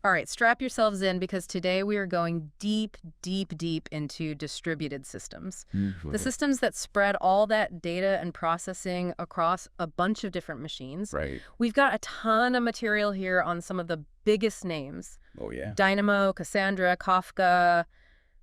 All right, strap yourselves in because today we are going deep, deep, deep into distributed systems. The systems that spread all that data and processing across a bunch of different machines. Right. We've got a ton of material here on some of the biggest names. Oh, yeah. Dynamo, Cassandra, Kafka,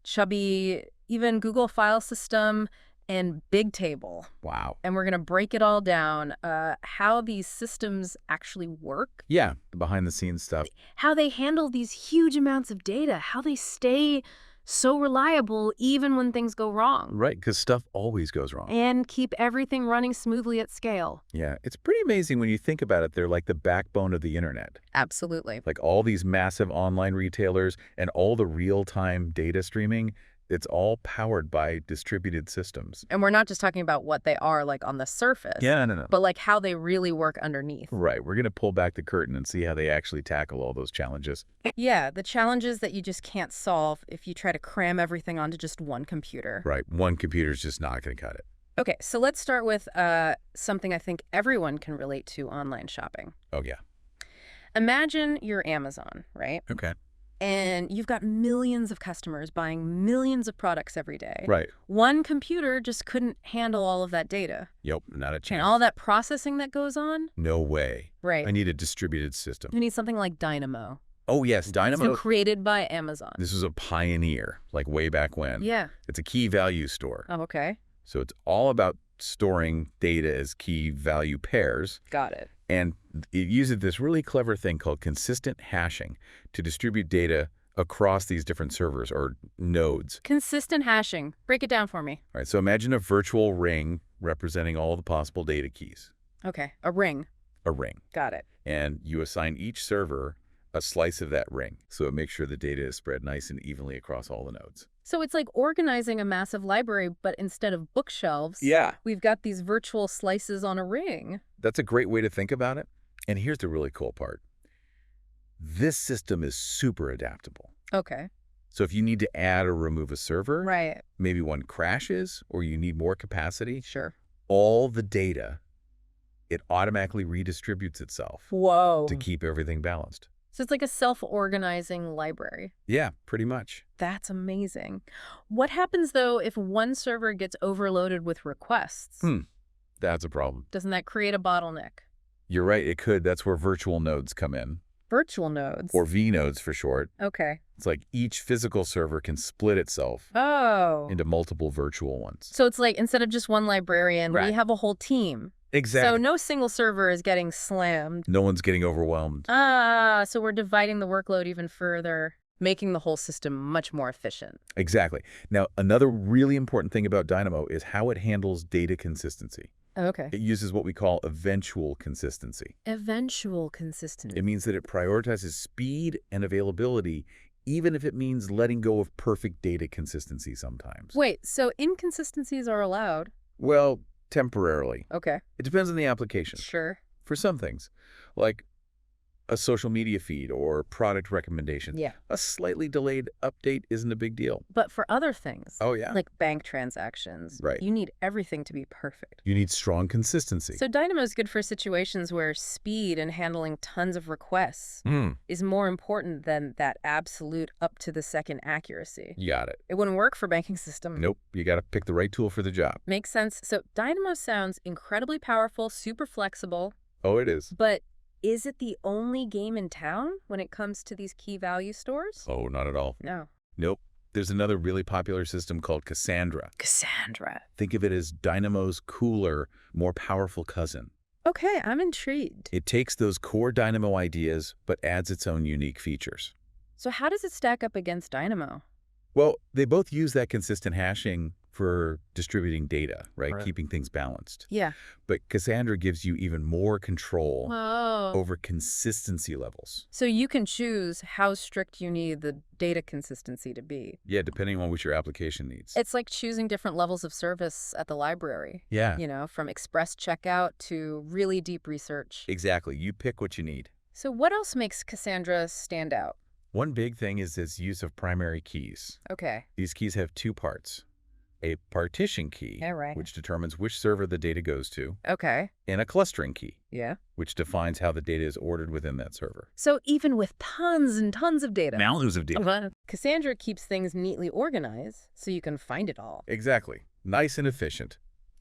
Chubby, even Google File System, and Bigtable. Wow. And we're going to break it all down, how these systems actually work, Yeah, the behind-the-scenes stuff. how they handle these huge amounts of data, how they stay so reliable even when things go wrong, Right, because stuff always goes wrong. and keep everything running smoothly at scale. Yeah, it's pretty amazing when you think about it. They're like the backbone of the internet. Absolutely. Like all these massive online retailers and all the real-time data streaming, it's all powered by distributed systems. And we're not just talking about what they are like on the surface, No. but like how they really work underneath. Right, we're going to pull back the curtain and see how they actually tackle all those challenges. Yeah, the challenges that you just can't solve if you try to cram everything onto just one computer. Right, one computer's just not going to cut it. Okay, so let's start with something I think everyone can relate to: online shopping. Oh, yeah. Imagine you're Amazon, right? Okay. And you've got millions of customers buying millions of products every day. Right. One computer just couldn't handle all of that data. Yep, not a And chance. all that processing that goes on? No way. Right. I need a distributed system. You need something like Dynamo. Oh, yes, Dynamo. So created by Amazon. This was a pioneer, like way back when. Yeah. It's a key value store. Oh, okay. So it's all about storing data as key value pairs. Got it. And it uses this really clever thing called consistent hashing to distribute data across these different servers or nodes. Consistent hashing. Break it down for me. All right, so imagine a virtual ring representing all the possible data keys. Okay. A ring. A ring. Got it. And you assign each server a slice of that ring. So it makes sure the data is spread nice and evenly across all the nodes. So it's like organizing a massive library, but instead of bookshelves, Yeah. we've got these virtual slices on a ring. That's a great way to think about it. And here's the really cool part. This system is super adaptable. Okay. So if you need to add or remove a server, Right. maybe one crashes or you need more capacity, Sure. all the data, it automatically redistributes itself Whoa. to keep everything balanced. So it's like a self-organizing library. Yeah, pretty much. That's amazing. What happens, though, if one server gets overloaded with requests? That's a problem. Doesn't that create a bottleneck? You're right, it could. That's where virtual nodes come in. Virtual nodes. Or vNodes for short. Okay. It's like each physical server can split itself Oh. into multiple virtual ones. So it's like instead of just one librarian, we Right. have a whole team. Exactly. So no single server is getting slammed. No one's getting overwhelmed. So we're dividing the workload even further, making the whole system much more efficient. Exactly. Now, another really important thing about Dynamo is how it handles data consistency. Okay. It uses what we call eventual consistency. Eventual consistency. It means that it prioritizes speed and availability, even if it means letting go of perfect data consistency sometimes. Wait, so inconsistencies are allowed? Well, temporarily. Okay. It depends on the application. Sure. For some things, like a social media feed or product recommendation, Yeah. a slightly delayed update isn't a big deal. But for other things, Oh, yeah. like bank transactions, Right. you need everything to be perfect. You need strong consistency. So Dynamo is good for situations where speed and handling tons of requests is more important than that absolute up-to-the-second accuracy. You got it. It wouldn't work for banking system. Nope. You got to pick the right tool for the job. Makes sense. So Dynamo sounds incredibly powerful, super flexible, Oh, it is. but is it the only game in town when it comes to these key value stores? Oh, not at all. No. Nope. There's another really popular system called Cassandra. Cassandra. Think of it as Dynamo's cooler, more powerful cousin. Okay, I'm intrigued. It takes those core Dynamo ideas, but adds its own unique features. So how does it stack up against Dynamo? Well, they both use that consistent hashing for distributing data, right? Right. Keeping things balanced. Yeah. But Cassandra gives you even more control Oh. over consistency levels. So you can choose how strict you need the data consistency to be. Yeah, depending on what your application needs. It's like choosing different levels of service at the library. Yeah, You know, from express checkout to really deep research. exactly. You pick what you need. So what else makes Cassandra stand out? One big thing is its use of primary keys. Okay. These keys have two parts, a partition key, Yeah, right. which determines which server the data goes to, Okay. and a clustering key, Yeah. which defines how the data is ordered within that server. So even with tons and tons of data, Mountains of data. Cassandra keeps things neatly organized so you can find it all. Exactly. Nice and efficient.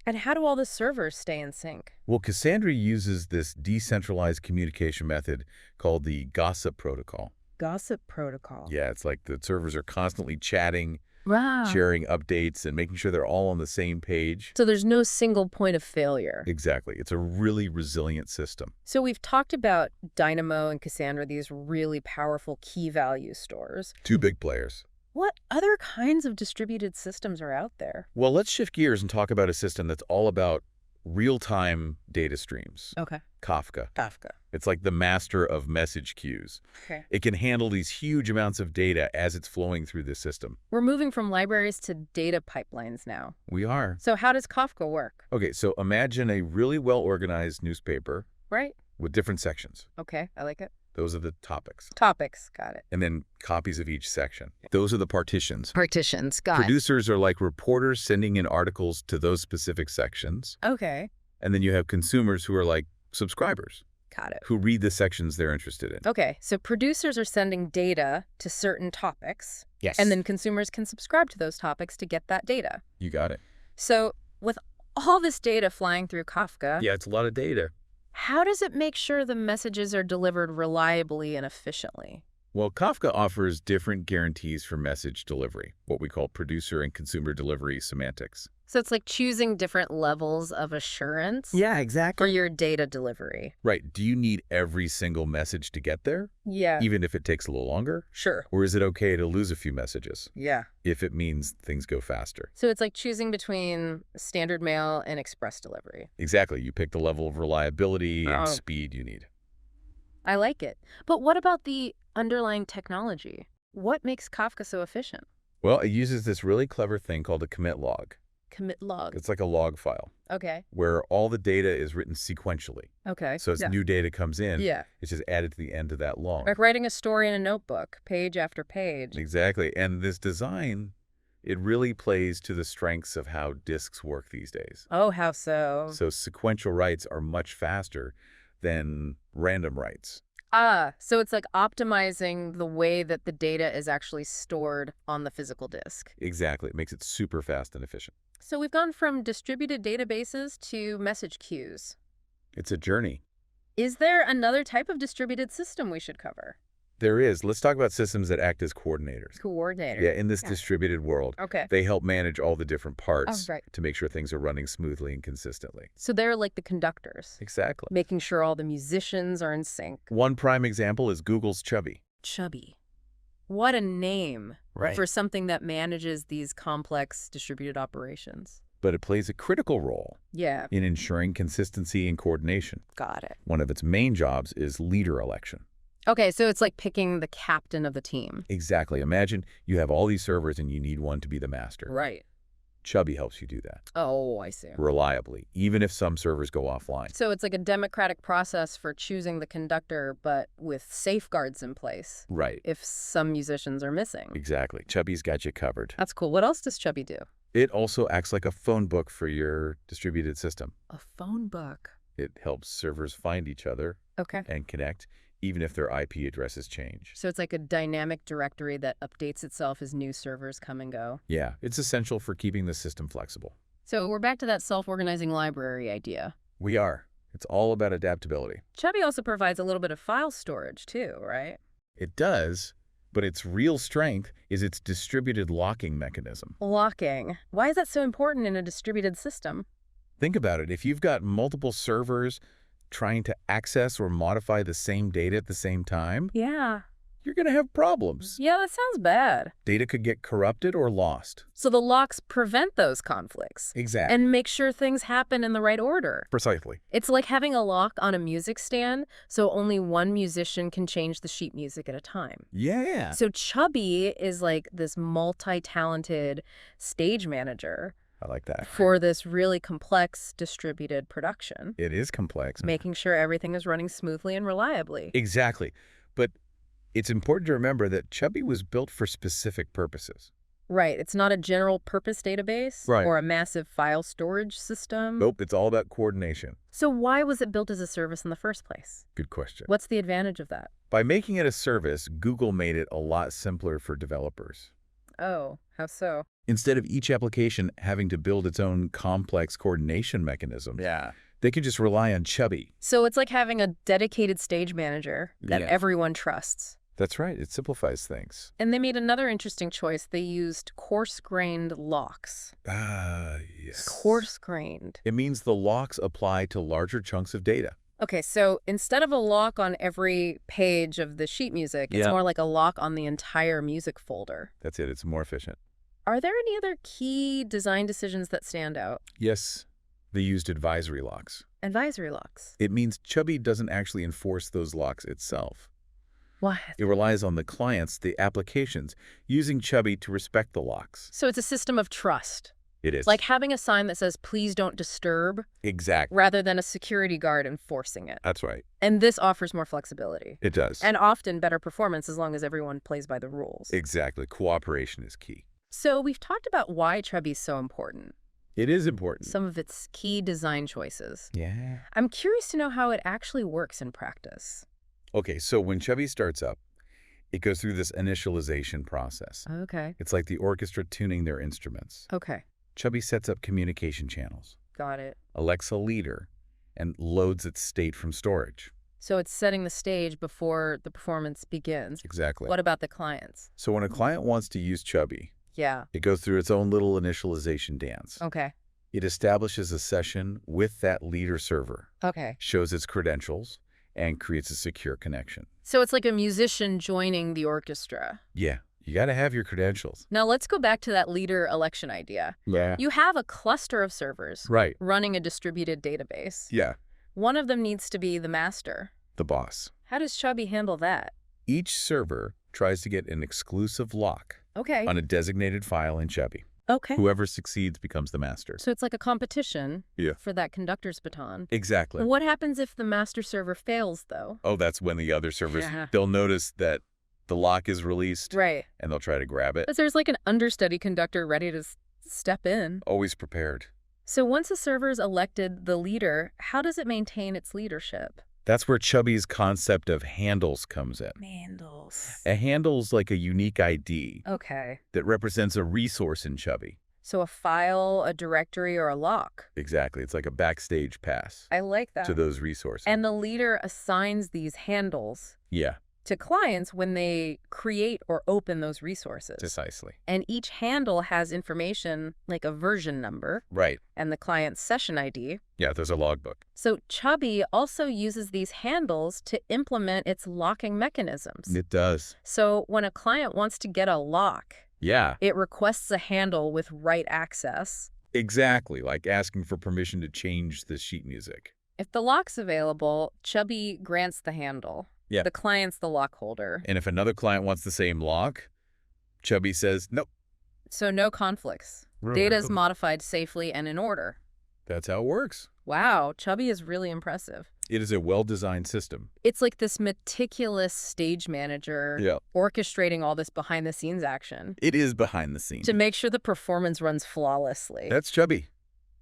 And how do all the servers stay in sync? Well, Cassandra uses this decentralized communication method called the gossip protocol. Gossip protocol. Yeah, it's like the servers are constantly chatting, Wow. sharing updates, and making sure they're all on the same page. So there's no single point of failure. Exactly. It's a really resilient system. So we've talked about Dynamo and Cassandra, these really powerful key value stores. Two big players. What other kinds of distributed systems are out there? Well, let's shift gears and talk about a system that's all about real-time data streams. Okay. Kafka. Kafka. It's like the master of message queues. Okay. It can handle these huge amounts of data as it's flowing through the system. We're moving from libraries to data pipelines now. We are. So how does Kafka work? Okay, so imagine a really well-organized newspaper Right? with different sections. Okay, I like it. Those are the topics. Topics, got it. And then copies of each section. Those are the partitions. Partitions, got it. Producers are like reporters sending in articles to those specific sections. Okay, And then you have consumers who are like subscribers got it. who read the sections they're interested in. Okay, so producers are sending data to certain topics, Yes. and then consumers can subscribe to those topics to get that data. You got it. So with all this data flying through Kafka, Yeah, it's a lot of data. how does it make sure the messages are delivered reliably and efficiently? Well, Kafka offers different guarantees for message delivery, what we call producer and consumer delivery semantics. So it's like choosing different levels of assurance Yeah, for exactly. your data delivery. Right. Do you need every single message to get there, Yeah, even if it takes a little longer? sure. Or is it okay to lose a few messages Yeah. if it means things go faster? So it's like choosing between standard mail and express delivery. Exactly. You pick the level of reliability and Oh. speed you need. I like it. But what about the underlying technology? What makes Kafka so efficient? Well, it uses this really clever thing called a commit log. Commit log. It's like a log file Okay. where all the data is written sequentially. Okay. So as yeah. new data comes in, Yeah. it's just added to the end of that log. Like writing a story in a notebook, page after page. Exactly. And this design, it really plays to the strengths of how disks work these days. Oh, how so? So sequential writes are much faster than random writes. So it's like optimizing the way that the data is actually stored on the physical disk. Exactly. It makes it super fast and efficient. So we've gone from distributed databases to message queues. It's a journey. Is there another type of distributed system we should cover? There is. Let's talk about systems that act as coordinators. Coordinator. Yeah, in this Yeah. distributed world, Okay. they help manage all the different parts Oh, right. to make sure things are running smoothly and consistently. So they're like the conductors, Exactly. making sure all the musicians are in sync. One prime example is Google's Chubby. Chubby. What a name Right. for something that manages these complex distributed operations. But it plays a critical role Yeah, in ensuring consistency and coordination. got it. One of its main jobs is leader election. Okay, so it's like picking the captain of the team. Exactly. Imagine you have all these servers and you need one to be the master. Right. Chubby helps you do that Oh, I see. reliably, even if some servers go offline. So it's like a democratic process for choosing the conductor, but with safeguards in place Right. if some musicians are missing. Exactly. Chubby's got you covered. That's cool. What else does Chubby do? It also acts like a phone book for your distributed system. A phone book. It helps servers find each other Okay. and connect, even if their IP addresses change. So it's like a dynamic directory that updates itself as new servers come and go. Yeah, it's essential for keeping the system flexible. So we're back to that self-organizing library idea. We are. It's all about adaptability. Chubby also provides a little bit of file storage too, right? It does, but its real strength is its distributed locking mechanism. Locking. Why is that so important in a distributed system? Think about it. If you've got multiple servers trying to access or modify the same data at the same time, Yeah. you're going to have problems. Yeah, that sounds bad. Data could get corrupted or lost. So the locks prevent those conflicts Exactly. and make sure things happen in the right order. Precisely. It's like having a lock on a music stand, so only one musician can change the sheet music at a time. Yeah. So Chubby is like this multi-talented stage manager I like that. for this really complex distributed production, It is complex. making sure everything is running smoothly and reliably. Exactly. But it's important to remember that Chubby was built for specific purposes. Right. It's not a general purpose database Right. or a massive file storage system. Nope, it's all about coordination. So why was it built as a service in the first place? Good question. What's the advantage of that? By making it a service, Google made it a lot simpler for developers. Oh, how so? Instead of each application having to build its own complex coordination mechanisms, they can just rely on Chubby. So it's like having a dedicated stage manager that Yeah. everyone trusts. That's right. It simplifies things. And they made another interesting choice. They used coarse-grained locks. Ah, yes. Coarse-grained. It means the locks apply to larger chunks of data. Okay, so instead of a lock on every page of the sheet music, it's Yeah. more like a lock on the entire music folder. That's it. It's more efficient. Are there any other key design decisions that stand out? Yes, they used advisory locks. Advisory locks. It means Chubby doesn't actually enforce those locks itself. What? It relies on the clients, the applications, using Chubby to respect the locks. So it's a system of trust. It is. Like having a sign that says, please don't disturb, Exactly. rather than a security guard enforcing it. That's right. And this offers more flexibility. It does. And often better performance as long as everyone plays by the rules. Exactly. Cooperation is key. So we've talked about why Chubby's so important, It is important. some of its key design choices. Yeah. I'm curious to know how it actually works in practice. Okay, so when Chubby starts up, it goes through this initialization process. Okay. It's like the orchestra tuning their instruments. Okay. Chubby sets up communication channels, Got it. elects a leader, and loads its state from storage. So it's setting the stage before the performance begins. Exactly. What about the clients? So when a client wants to use Chubby, Yeah. it goes through its own little initialization dance. Okay. It establishes a session with that leader server, Okay. shows its credentials, and creates a secure connection. So it's like a musician joining the orchestra. Yeah, you got to have your credentials. Now let's go back to that leader election idea. Yeah. You have a cluster of servers Right. running a distributed database. Yeah. One of them needs to be the master. The boss. How does Chubby handle that? Each server tries to get an exclusive lock Okay. on a designated file in Chubby. Okay. Whoever succeeds becomes the master. So it's like a competition Yeah. for that conductor's baton. Exactly. What happens if the master server fails, though? Oh, that's when the other servers, Yeah. they'll notice that the lock is released Right. and they'll try to grab it. But there's like an understudy conductor ready to step in. Always prepared. So once a server's elected the leader, how does it maintain its leadership? That's where Chubby's concept of handles comes in. Mandels. A handle's like a unique ID Okay. that represents a resource in Chubby. So a file, a directory, or a lock. Exactly. It's like a backstage pass I like that. to those resources. And the leader assigns these handles Yeah, to clients when they create or open those resources. precisely. And each handle has information like a version number Right. and the client's session ID. Yeah, there's a logbook. So Chubby also uses these handles to implement its locking mechanisms. It does. So when a client wants to get a lock, Yeah, it requests a handle with write access. exactly. Like asking for permission to change the sheet music. If the lock's available, Chubby grants the handle. Yeah. The client's the lock holder. And if another client wants the same lock, Chubby says, nope. So no conflicts. Data is modified safely and in order. That's how it works. Wow, Chubby is really impressive. It is a well-designed system. It's like this meticulous stage manager Yeah. orchestrating all this behind-the-scenes action It is behind the scenes. to make sure the performance runs flawlessly. That's Chubby.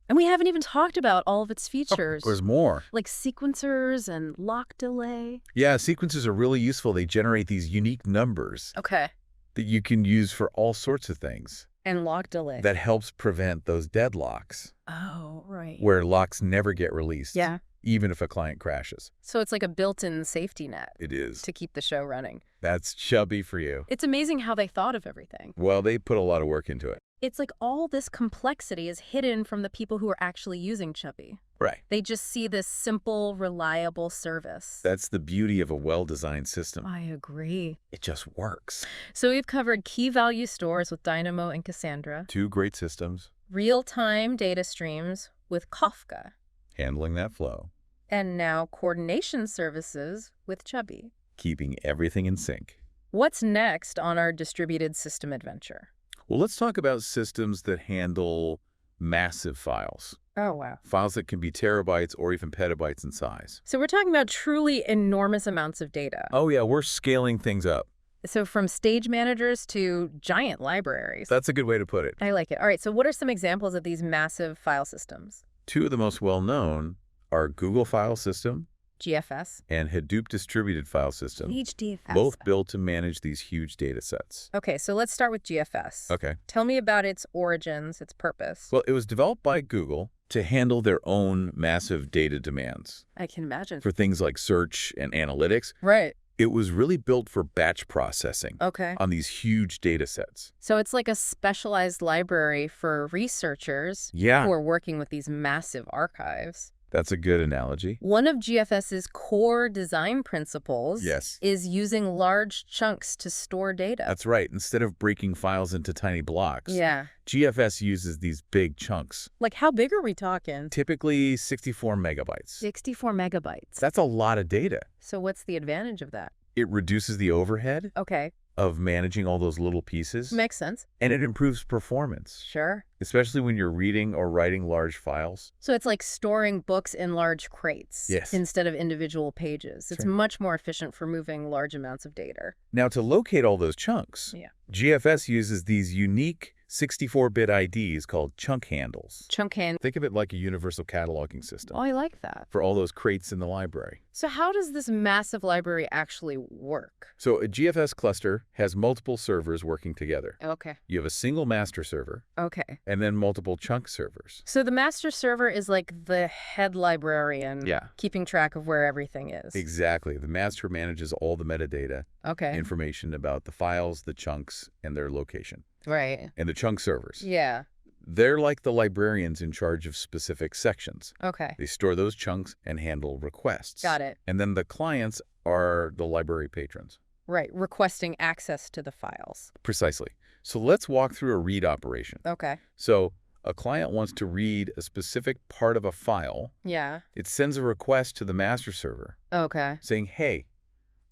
And we haven't even talked about all of its features, There's more. like sequencers and lock delay. Yeah, sequences are really useful. They generate these unique numbers Okay. that you can use for all sorts of things. And lock delay. That helps prevent those deadlocks Oh, right. where locks never get released. Yeah. Even if a client crashes. So it's like a built-in safety net It is. to keep the show running. That's Chubby for you. It's amazing how they thought of everything. Well, they put a lot of work into it. It's like all this complexity is hidden from the people who are actually using Chubby. Right. They just see this simple, reliable service. That's the beauty of a well-designed system. I agree. It just works. So we've covered key value stores with Dynamo and Cassandra, Two great systems. real-time data streams with Kafka, Handling that flow. and now coordination services with Chubby. Keeping everything in sync. What's next on our distributed system adventure? Well, let's talk about systems that handle massive files. Oh, wow. Files that can be terabytes or even petabytes in size. So we're talking about truly enormous amounts of data. Oh yeah, we're scaling things up. So from stage managers to giant libraries. That's a good way to put it. I like it. All right, so what are some examples of these massive file systems? Two of the most well-known are Google File System GFS. and Hadoop Distributed File System, HDFS. both built to manage these huge data sets. Okay, so let's start with GFS. Okay. Tell me about its origins, its purpose. Well, it was developed by Google to handle their own massive data demands I can imagine. for things like search and analytics. Right. It was really built for batch processing Okay. on these huge data sets. So it's like a specialized library for researchers Yeah, who are working with these massive archives. that's a good analogy. One of GFS's core design principles Yes. is using large chunks to store data. That's right. Instead of breaking files into tiny blocks, Yeah. GFS uses these big chunks, Like how big are we talking? typically 64 megabytes. 64 megabytes. That's a lot of data. So what's the advantage of that? It reduces the overhead Okay. of managing all those little pieces, Makes sense. and it improves performance, Sure. especially when you're reading or writing large files. So it's like storing books in large crates Yes. instead of individual pages. It's right. much more efficient for moving large amounts of data. Now, to locate all those chunks, Yeah. GFS uses these unique 64-bit IDs called chunk handles. Chunk hand. Think of it like a universal cataloging system Oh, I like that. for all those crates in the library. So how does this massive library actually work? So a GFS cluster has multiple servers working together. Okay. You have a single master server Okay. and then multiple chunk servers. So the master server is like the head librarian Yeah. keeping track of where everything is. Exactly. The master manages all the metadata, Okay. information about the files, the chunks, and their location. Right. And the chunk servers, Yeah. they're like the librarians in charge of specific sections. Okay. They store those chunks and handle requests. Got it. And then the clients are the library patrons. Right. Requesting access to the files. Precisely. So let's walk through a read operation. Okay. So a client wants to read a specific part of a file. Yeah. It sends a request to the master server Okay. saying, hey,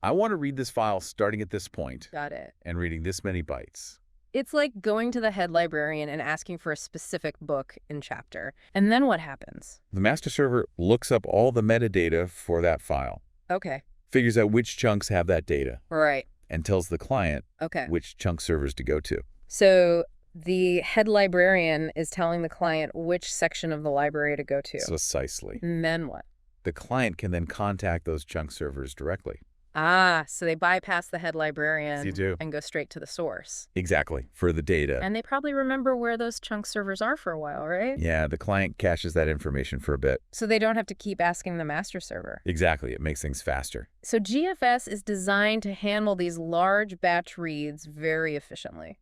I want to read this file starting at this point Got it. and reading this many bytes. It's like going to the head librarian and asking for a specific book and chapter. And then what happens? The master server looks up all the metadata for that file, Okay. figures out which chunks have that data, Right. and tells the client Okay. which chunk servers to go to. So the head librarian is telling the client which section of the library to go to. Precisely. And then what? The client can then contact those chunk servers directly. Ah, so they bypass the head librarian You do. and go straight to the source. Exactly, for the data. And they probably remember where those chunk servers are for a while, right? Yeah, the client caches that information for a bit. So they don't have to keep asking the master server. Exactly, it makes things faster. So GFS is designed to handle these large batch reads very efficiently.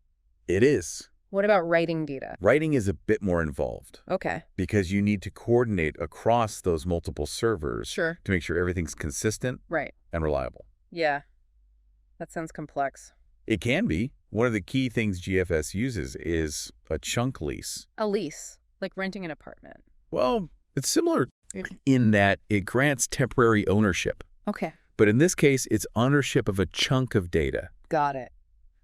It is. What about writing data? Writing is a bit more involved Okay, because you need to coordinate across those multiple servers sure. to make sure everything's consistent Right. and reliable. Yeah. That sounds complex. It can be. One of the key things GFS uses is a chunk lease. A lease, like renting an apartment. Well, it's similar in that it grants temporary ownership. Okay. But in this case, it's ownership of a chunk of data. Got it.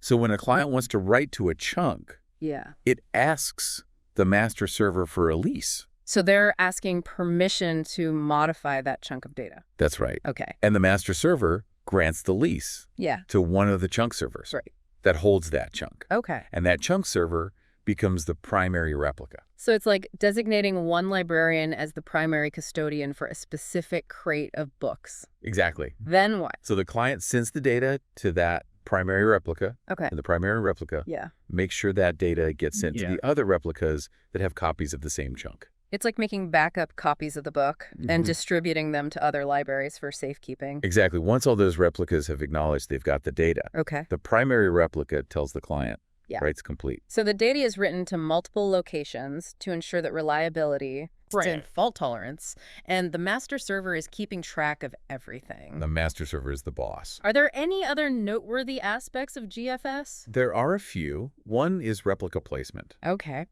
So when a client wants to write to a chunk, Yeah. it asks the master server for a lease. So they're asking permission to modify that chunk of data. That's right. Okay. And the master server grants the lease Yeah. to one of the chunk servers Right. that holds that chunk. Okay. And that chunk server becomes the primary replica. So it's like designating one librarian as the primary custodian for a specific crate of books. Exactly. Then what? So the client sends the data to that primary replica, Okay. and the primary replica Yeah. makes sure that data gets sent to the other replicas that have copies of the same chunk. It's like making backup copies of the book and Mhm. distributing them to other libraries for safekeeping. Exactly. Once all those replicas have acknowledged they've got the data, Okay. the primary replica tells the client, Yeah. writes complete. So the data is written to multiple locations to ensure that reliability and fault tolerance, and the master server is keeping track of everything. The master server is the boss. Are there any other noteworthy aspects of GFS? There are a few. One is replica placement. Okay.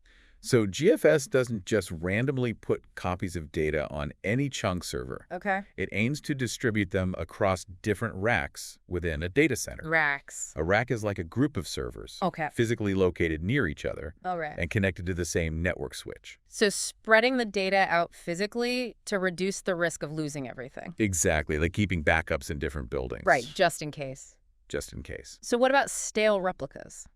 So GFS doesn't just randomly put copies of data on any chunk server. Okay. It aims to distribute them across different racks within a data center. Racks. A rack is like a group of servers, Okay. physically located near each other All right. and connected to the same network switch. So spreading the data out physically to reduce the risk of losing everything. Exactly, like keeping backups in different buildings. Right, just in case. just in case. So what about stale replicas?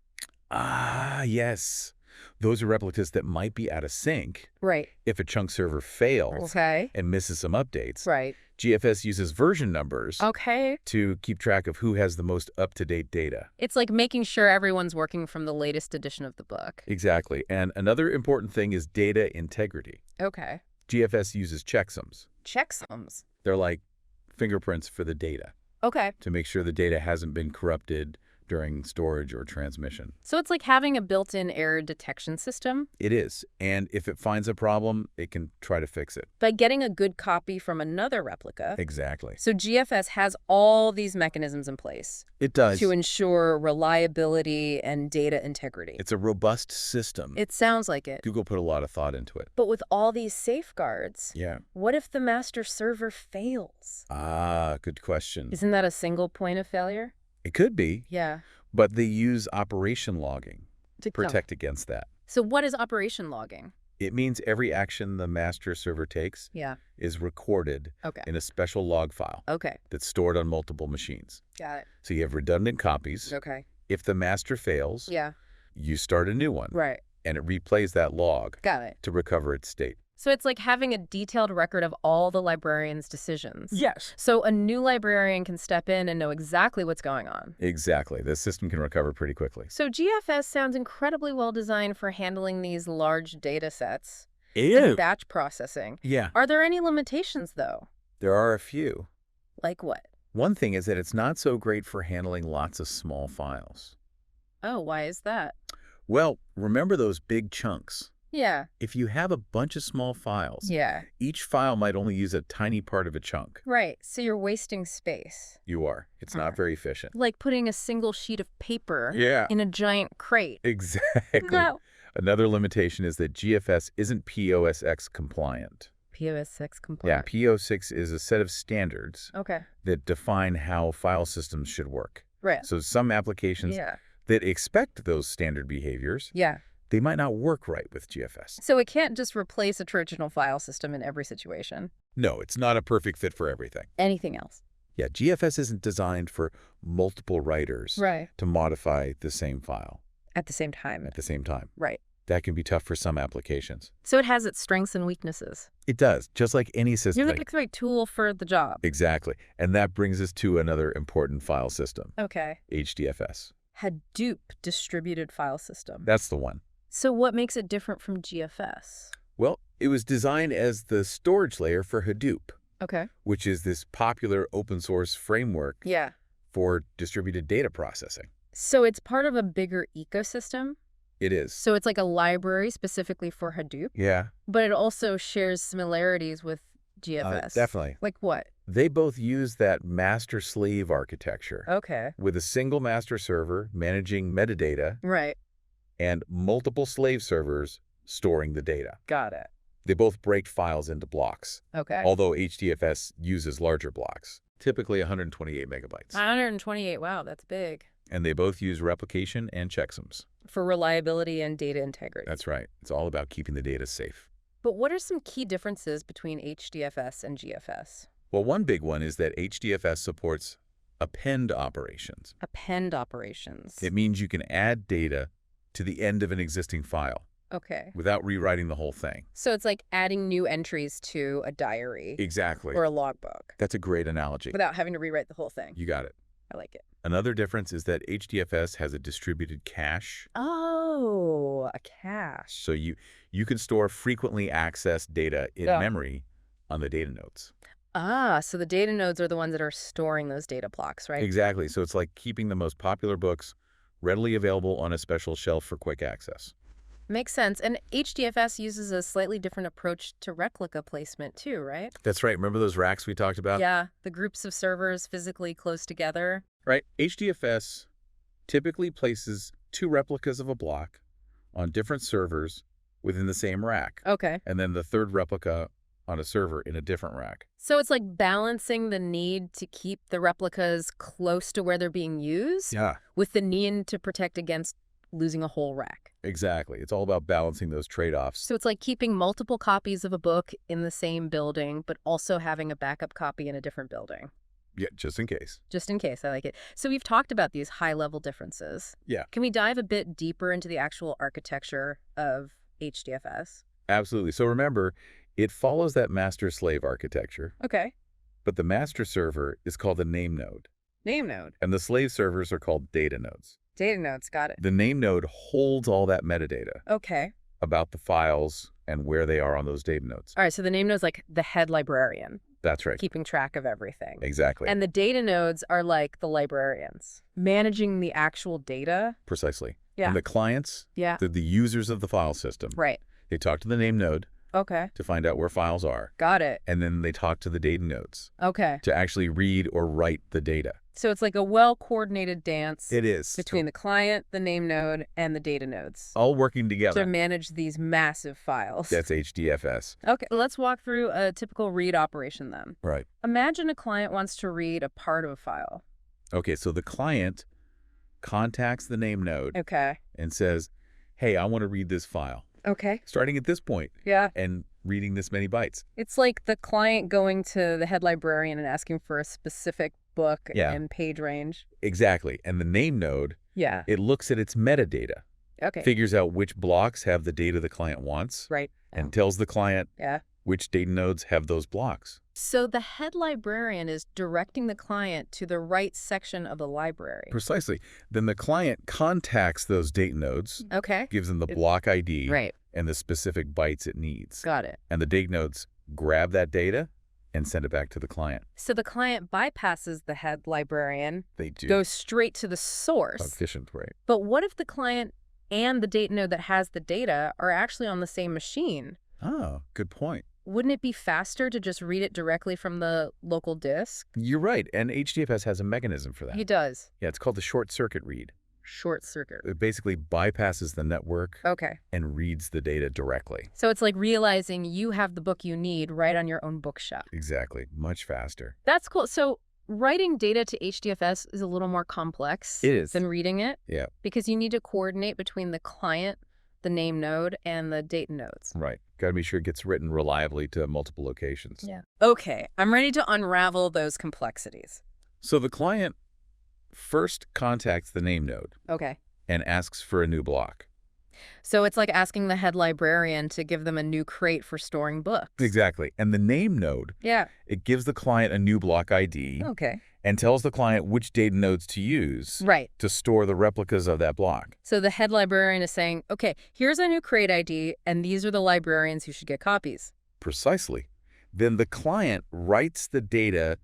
Ah, yes. Those are replicas that might be out of sync Right. if a chunk server fails Okay. and misses some updates. Right. GFS uses version numbers Okay. to keep track of who has the most up-to-date data. It's like making sure everyone's working from the latest edition of the book. Exactly. And another important thing is data integrity. Okay. GFS uses checksums. Checksums. They're like fingerprints for the data Okay. to make sure the data hasn't been corrupted during storage or transmission. So it's like having a built-in error detection system. It is. And if it finds a problem, it can try to fix it. By getting a good copy from another replica. Exactly. So GFS has all these mechanisms in place It does. to ensure reliability and data integrity. It's a robust system. It sounds like it. Google put a lot of thought into it. But with all these safeguards, Yeah. what if the master server fails? Ah, good question. Isn't that a single point of failure? It could be, Yeah. but they use operation logging To to protect against that. So what is operation logging? It means every action the master server takes Yeah. is recorded Okay. in a special log file Okay. that's stored on multiple machines. Got it. So you have redundant copies. Okay. If the master fails, Yeah. you start a new one, Right. and it replays that log Got it. to recover its state. So it's like having a detailed record of all the librarian's decisions. Yes. So a new librarian can step in and know exactly what's going on. Exactly. The system can recover pretty quickly. So GFS sounds incredibly well designed for handling these large data sets Yeah. and batch processing. Yeah. Are there any limitations, though? There are a few. Like what? One thing is that it's not so great for handling lots of small files. Oh, why is that? Well, remember those big chunks. Yeah. If you have a bunch of small files, Yeah. each file might only use a tiny part of a chunk. Right. So you're wasting space. You are. It's not very efficient. Like putting a single sheet of paper Yeah. in a giant crate. Exactly. No. Another limitation is that GFS isn't POSX compliant. POSX Yeah, compliant. PO6 is a set of standards Okay. that define how file systems should work. Right. So some applications Yeah. that expect those standard behaviors, Yeah. they might not work right with GFS. So it can't just replace a traditional file system in every situation. No, it's not a perfect fit for everything. Anything else? Yeah, GFS isn't designed for multiple writers Right. to modify the same file At the same time. at the same time. Right. That can be tough for some applications. So it has its strengths and weaknesses. It does, just like any system. You're like the right tool for the job. Exactly. And that brings us to another important file system, Okay. HDFS. Hadoop distributed file system. That's the one. So what makes it different from GFS? Well, it was designed as the storage layer for Hadoop, Okay. which is this popular open source framework Yeah. for distributed data processing. So it's part of a bigger ecosystem. It is. So it's like a library specifically for Hadoop, Yeah, but it also shares similarities with GFS. definitely. Like what? They both use that master-slave architecture Okay. with a single master server managing metadata Right. and multiple slave servers storing the data. Got it. They both break files into blocks, Okay. although HDFS uses larger blocks, typically 128 megabytes. 128. Wow, that's big. And they both use replication and checksums. For reliability and data integrity. That's right. It's all about keeping the data safe. But what are some key differences between HDFS and GFS? Well, one big one is that HDFS supports append operations. Append operations. It means you can add data to the end of an existing file Okay. without rewriting the whole thing. So it's like adding new entries to a diary Exactly. or a logbook That's a great analogy. without having to rewrite the whole thing. You got it. I like it. Another difference is that HDFS has a distributed cache. Oh, a cache. So you can store frequently accessed data in Yeah. memory on the data nodes. Ah, so the data nodes are the ones that are storing those data blocks, right? Exactly. So it's like keeping the most popular books readily available on a special shelf for quick access. Makes sense. And HDFS uses a slightly different approach to replica placement too, right? That's right. Remember those racks we talked about? Yeah, the groups of servers physically close together. Right. HDFS typically places two replicas of a block on different servers within the same rack, Okay. and then the third replica on a server in a different rack. So it's like balancing the need to keep the replicas close to where they're being used Yeah, with the need to protect against losing a whole rack. exactly. It's all about balancing those trade-offs. So it's like keeping multiple copies of a book in the same building, but also having a backup copy in a different building. Yeah, just in case. Just in case, I like it. So we've talked about these high-level differences. Yeah. Can we dive a bit deeper into the actual architecture of HDFS? Absolutely. So remember, it follows that master-slave architecture, Okay. but the master server is called a name node, Name node. and the slave servers are called data nodes. Data nodes, got it. The name node holds all that metadata Okay. about the files and where they are on those data nodes. All right, so the name node's like the head librarian, That's right. keeping track of everything. Exactly. And the data nodes are like the librarians, managing the actual data. Precisely. Yeah. And the clients, Yeah. they're the users of the file system. Right. They talk to the name node Okay. to find out where files are, Got it. and then they talk to the data nodes Okay. to actually read or write the data. So it's like a well-coordinated dance It is. between the client, the name node, and the data nodes All working to together. manage these massive files. That's HDFS. Okay, let's walk through a typical read operation then. Right. Imagine a client wants to read a part of a file. Okay, so the client contacts the name node Okay. and says, hey, I want to read this file, Okay. starting at this point Yeah. and reading this many bytes. It's like the client going to the head librarian and asking for a specific book Yeah. and page range. Exactly. And the name node, Yeah. it looks at its metadata, Okay. figures out which blocks have the data the client wants, Right. and tells the client Yeah. which data nodes have those blocks. So the head librarian is directing the client to the right section of the library. Precisely. Then the client contacts those data nodes, Okay. gives them the block ID Right. and the specific bytes it needs. Got it. And the data nodes grab that data and send it back to the client. So the client bypasses the head librarian, They do. goes straight to the source. Efficient, right? But what if the client and the data node that has the data are actually on the same machine? Oh, good point. Wouldn't it be faster to just read it directly from the local disk? You're right. And HDFS has a mechanism for that. He does. Yeah, it's called the short circuit read. Short circuit. It basically bypasses the network Okay. and reads the data directly. So it's like realizing you have the book you need right on your own bookshelf. Exactly. Much faster. That's cool. So writing data to HDFS is a little more complex It is. than reading it Yeah, because you need to coordinate between the client, the name node, and the data nodes. right. Got to be sure it gets written reliably to multiple locations. Yeah. Okay, I'm ready to unravel those complexities. So the client first contacts the name node Okay. and asks for a new block. So it's like asking the head librarian to give them a new crate for storing books. Exactly. And the name node, Yeah. it gives the client a new block ID Okay. and tells the client which data nodes to use Right. to store the replicas of that block. So the head librarian is saying, okay, here's a new crate ID, and these are the librarians who should get copies. Precisely. Then the client writes the data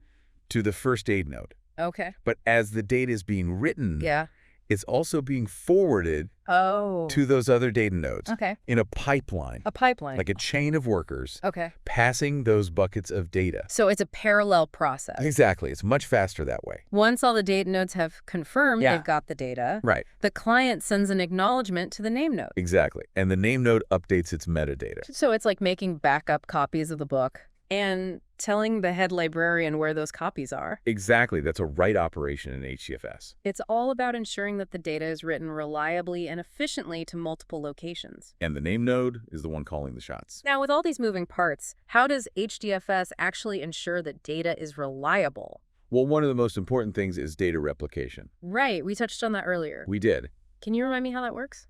to the first data node. Okay. But as the data is being written, Yeah. it's also being forwarded Oh. to those other data nodes Okay. in a pipeline, A pipeline. like a chain of workers Okay. passing those buckets of data. So it's a parallel process. Exactly. It's much faster that way. Once all the data nodes have confirmed Yeah. they've got the data, Right. the client sends an acknowledgement to the name node. Exactly. And the name node updates its metadata. So it's like making backup copies of the book and telling the head librarian where those copies are. Exactly. That's a write operation in HDFS. It's all about ensuring that the data is written reliably and efficiently to multiple locations. And the name node is the one calling the shots. Now, with all these moving parts, how does HDFS actually ensure that data is reliable? Well, one of the most important things is data replication. Right, we touched on that earlier. We did. Can you remind me how that works?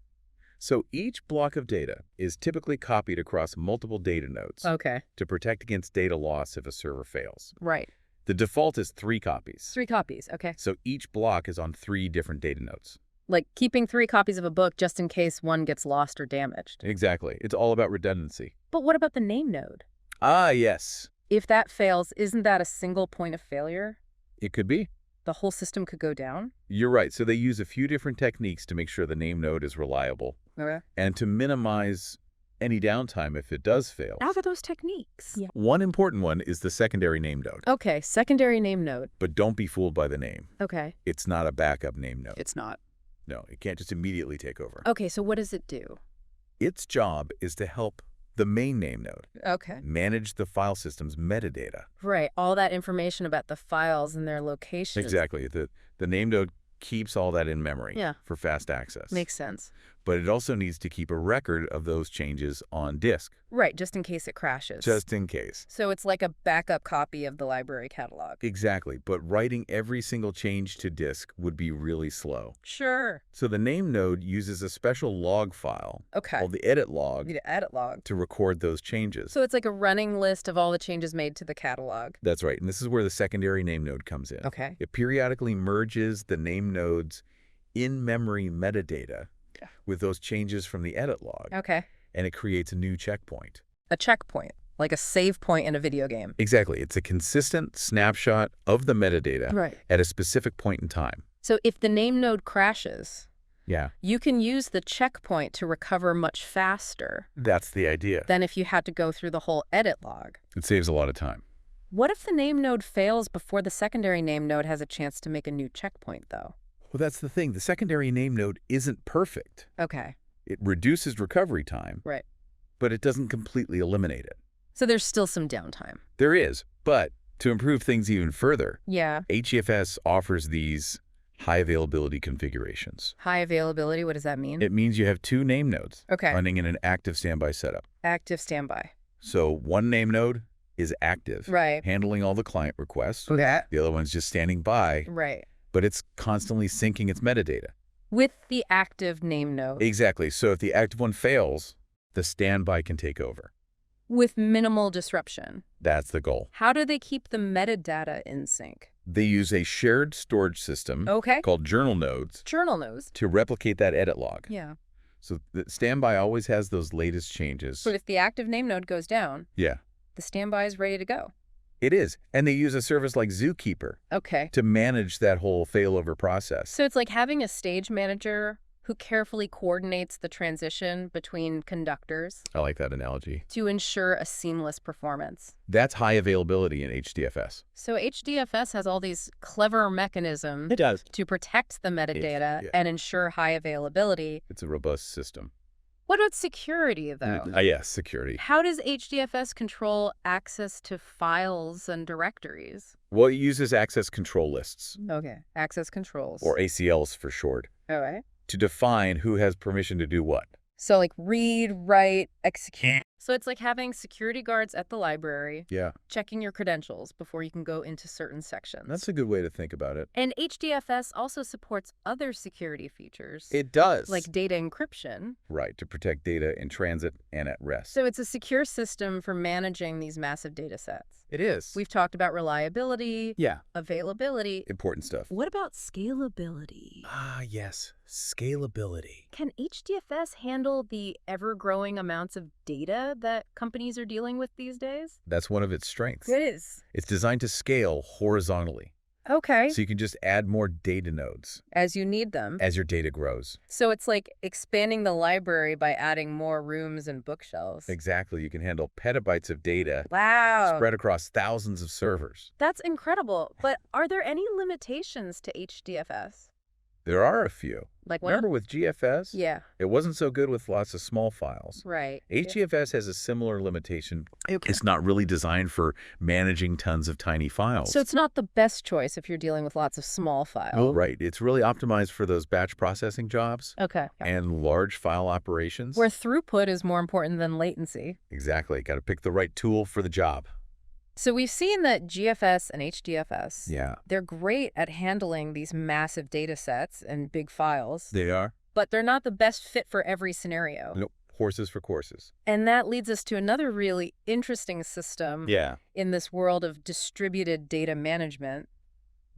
So each block of data is typically copied across multiple data nodes Okay. to protect against data loss if a server fails. Right. The default is 3 copies. 3 copies, okay. So each block is on 3 different data nodes. Like keeping 3 copies of a book just in case one gets lost or damaged. Exactly. It's all about redundancy. But what about the name node? Ah, yes. If that fails, isn't that a single point of failure? It could be. The whole system could go down? You're right. So they use a few different techniques to make sure the name node is reliable Okay. and to minimize any downtime if it does fail. How are those techniques? Yeah. One important one is the secondary name node. Okay, secondary name node. But don't be fooled by the name. Okay. It's not a backup name node. It's not. No, it can't just immediately take over. Okay, so what does it do? Its job is to help the main name node Okay. manage the file system's metadata. Right, all that information about the files and their locations. Exactly. The name node keeps all that in memory Yeah. for fast access. Makes sense. but it also needs to keep a record of those changes on disk, Right, just in case it crashes. just in case. So it's like a backup copy of the library catalog. Exactly, but writing every single change to disk would be really slow. Sure. So the name node uses a special log file Okay. called the edit log The edit log. to record those changes. So it's like a running list of all the changes made to the catalog. That's right, and this is where the secondary name node comes in. Okay. It periodically merges the name node's in-memory metadata with those changes from the edit log, Okay. and it creates a new checkpoint. A checkpoint, like a save point in a video game. Exactly. It's a consistent snapshot of the metadata Right. at a specific point in time. So if the name node crashes, Yeah, you can use the checkpoint to recover much faster that's the idea. than if you had to go through the whole edit log. It saves a lot of time. What if the name node fails before the secondary name node has a chance to make a new checkpoint, though? Well, that's the thing. The secondary name node isn't perfect. Okay. It reduces recovery time, Right. but it doesn't completely eliminate it. So there's still some downtime. There is, but to improve things even further, Yeah. HDFS offers these high availability configurations. High availability, what does that mean? It means you have two name nodes Okay. running in an active standby setup. Active standby. So one name node is active, Right. handling all the client requests. Okay. The other one's just standing by, Right. but it's constantly syncing its metadata. With the active name node. Exactly. So if the active one fails, the standby can take over. With minimal disruption. That's the goal. How do they keep the metadata in sync? They use a shared storage system Okay. called journal nodes Journal knows. to replicate that edit log. Yeah. So the standby always has those latest changes. But if the active name node goes down, Yeah, the standby is ready to go. it is. And they use a service like Zookeeper Okay. to manage that whole failover process. So it's like having a stage manager who carefully coordinates the transition between conductors I like that analogy. to ensure a seamless performance. That's high availability in HDFS. So HDFS has all these clever mechanisms does. to protect the metadata yeah. and ensure high availability. It's a robust system. What about security, though? Yes, security. How does HDFS control access to files and directories? Well, it uses access control lists, Okay. Access controls. or ACLs for short, All right. to define who has permission to do what. So like read, write, execute. So it's like having security guards at the library, Yeah, checking your credentials before you can go into certain sections. that's a good way to think about it. And HDFS also supports other security features. It does. Like data encryption. Right, to protect data in transit and at rest. So it's a secure system for managing these massive data sets. It is. We've talked about reliability, Yeah, availability. important stuff. What about scalability? Ah, yes, scalability. Can HDFS handle the ever-growing amounts of data that companies are dealing with these days? That's one of its strengths. It is. It's designed to scale horizontally, Okay. so you can just add more data nodes As you need them. as your data grows. So it's like expanding the library by adding more rooms and bookshelves. Exactly, you can handle petabytes of data Wow. spread across thousands of servers. That's incredible. But are there any limitations to HDFS? There are a few. Like what? Remember with GFS? Yeah, It wasn't so good with lots of small files. right. HDFS has a similar limitation. Okay. It's not really designed for managing tons of tiny files. So it's not the best choice if you're dealing with lots of small files. Right. It's really optimized for those batch processing jobs Okay. and large file operations. Where throughput is more important than latency. Exactly. Got to pick the right tool for the job. So we've seen that GFS and HDFS, Yeah. they're great at handling these massive data sets and big files, They are. but they're not the best fit for every scenario. Nope. Horses for courses. And that leads us to another really interesting system Yeah. in this world of distributed data management.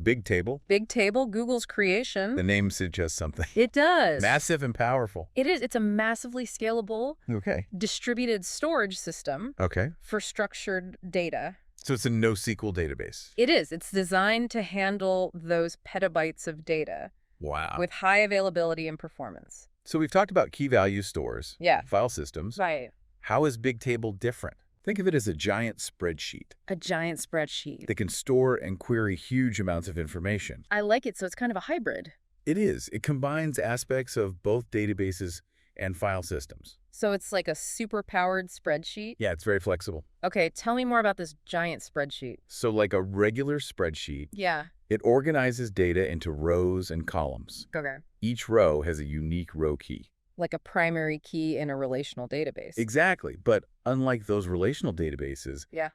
Big table. Big Table, Google's creation. The name suggests something. It does. Massive and powerful. It is. It's a massively scalable, Okay. distributed storage system Okay. for structured data. So it's a NoSQL database. It is. It's designed to handle those petabytes of data Wow. with high availability and performance. So we've talked about key value stores. Yeah. File systems. Right. How is Big Table different? Think of it as a giant spreadsheet A giant spreadsheet. that can store and query huge amounts of information. I like it, so it's kind of a hybrid. It is. It combines aspects of both databases and file systems. So it's like a super powered spreadsheet. Yeah, it's very flexible. Okay, tell me more about this giant spreadsheet. So like a regular spreadsheet, Yeah. it organizes data into rows and columns. Okay. Each row has a unique row key. Like a primary key in a relational database. Exactly. But unlike those relational databases, Yeah.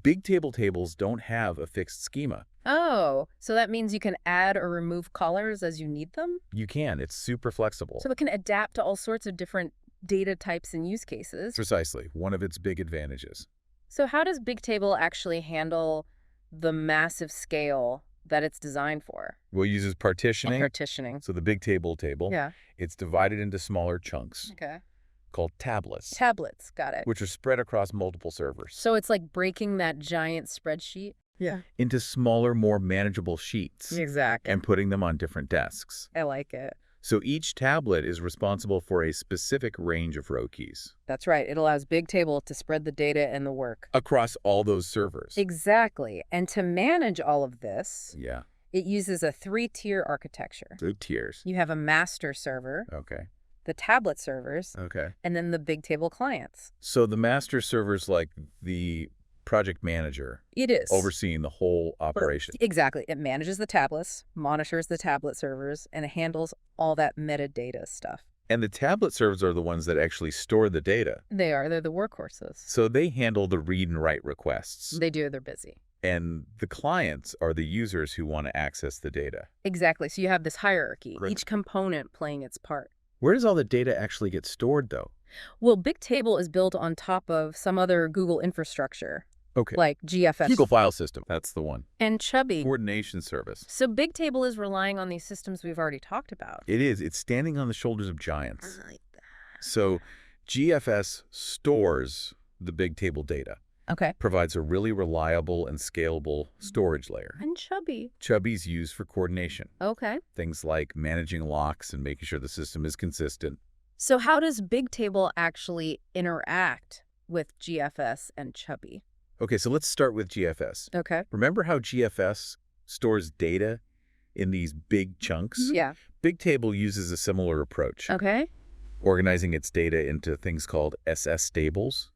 big table tables don't have a fixed schema. Oh, so that means you can add or remove colors as you need them? You can. It's super flexible. So it can adapt to all sorts of different data types and use cases. Precisely. One of its big advantages. So how does Bigtable actually handle the massive scale that it's designed for? Well, it uses partitioning. Partitioning. So the big table, Yeah. it's divided into smaller chunks Okay. called tablets, Tablets. Got it. which are spread across multiple servers So it's like breaking that giant spreadsheet? Yeah. into smaller, more manageable sheets Exactly. and putting them on different desks. I like it. So each tablet is responsible for a specific range of row keys That's right. It allows Bigtable to spread the data and the work. across all those servers. Exactly. And to manage all of this, Yeah, it uses a 3-tier architecture. 2 tiers. You have a master server, Okay, the tablet servers, okay. and then the Bigtable clients. So the master server's like the project manager It is. overseeing the whole operation. Exactly. It manages the tablets, monitors the tablet servers, and it handles all that metadata stuff. And the tablet servers are the ones that actually store the data. They are. They're the workhorses. So they handle the read and write requests. They do. They're busy. And the clients are the users who want to access the data. Exactly. So you have this hierarchy, Right. each component playing its part. Where does all the data actually get stored, though? Well, Bigtable is built on top of some other Google infrastructure, Okay. like GFS Google File System. That's the one. and Chubby. Coordination service. So Bigtable is relying on these systems we've already talked about. It is. It's standing on the shoulders of giants. So GFS stores the big table data, Okay. provides a really reliable and scalable storage layer. And Chubby. Chubby's used for coordination. Okay. Things like managing locks and making sure the system is consistent. So how does Bigtable actually interact with GFS and Chubby? Okay, so let's start with GFS. Okay. Remember how GFS stores data in these big chunks? Yeah. Bigtable uses a similar approach, Okay. organizing its data into things called SS tables,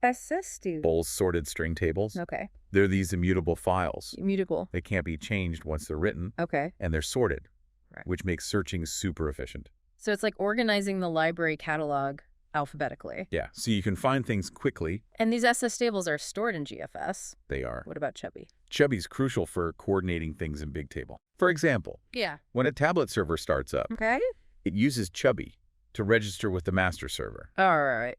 SS2. sorted string tables. Okay. They're these immutable files. Immutable. They can't be changed once they're written, Okay. and they're sorted, Right. which makes searching super efficient. So it's like organizing the library catalog alphabetically. Yeah, so you can find things quickly. And these SS tables are stored in GFS. They are. What about Chubby? Chubby's crucial for coordinating things in Bigtable. For example, Yeah. when a tablet server starts up, Okay. it uses Chubby to register with the master server All right.